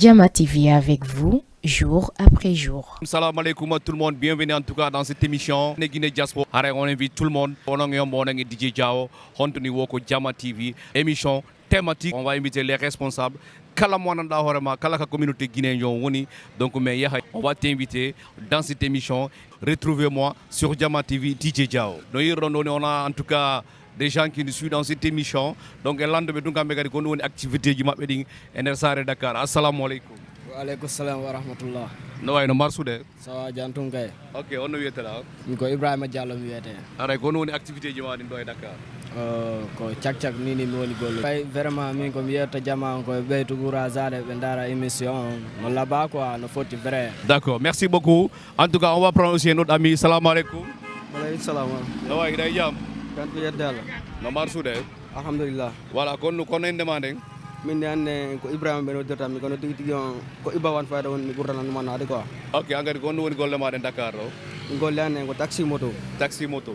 Diama TV est avec vous, jour après jour. Salam alaikum à tout le monde, bienvenue en tout cas dans cette émission. On invite tout le monde. On a DJ Jao, Hontoni Woko Diama TV, émission thématique. On va inviter les responsables. Kala communauté guinéenne donc on va t'inviter dans cette émission. Retrouvez-moi sur Diama TV DJ Jao. On a en tout cas des gens qui nous suivent dans cette émission. Donc, il y a une activité qui m'a dit Dakar. Assalamu alaikum. Wa alaikum salam wa rahmatullah. No way no marsude. Sawa jantum kay. OK, on wiyete la. Ko Ibrahima Diallo mi wiyete. Ara ko woni activité ji ma di do e Dakar. Ko cak ni mi woni golle. Bay vraiment min ko mi yetta jama ko beytu gourazade be ndara émission no laba quoi no foti vrai. D'accord, merci beaucoup. En tout cas, on va prendre aussi un autre ami. Salam alaikum. Wa alaikum salam. No way day jam. Kan ko yeddala. No marsude. Alhamdulillah. Voilà, kon en demande. Min ne ko Ibrahima ben woddata mi kono tigi tigi ko Iba wan fayda won mi gurdana no manade quoi. OK, angadi kon woni golle ma den Dakar do. Golle an ko taxi moto. Taxi moto.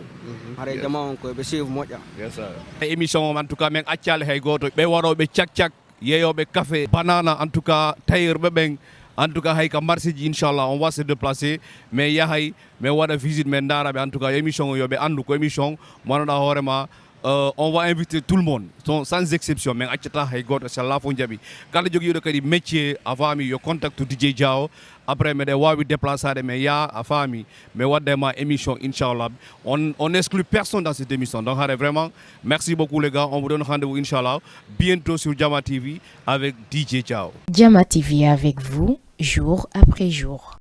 Hare jama on ko be chef moƴƴa. Yes sir. Émission en tout cas men accial hay goto be warobe ciak yeyobe café banana en tout cas tailleur be ben en tout cas hay ka marché ji inchallah on va se déplacer mais yahay mais wada visite men dara be en tout cas émission yobe andu ko émission monoda horema on va inviter tout le monde sans exception mais accata hay goto inchallah fo jabi kala jogi yodo kadi métier avant mi yo contact DJ Diao après me de wawi déplacer mais ya afami mais wadde ma émission inchallah on exclut personne dans cette émission donc vraiment merci beaucoup les gars on vous donne rendez-vous inchallah bientôt sur Diama TV avec DJ Diao. Diama TV est avec vous, jour après jour.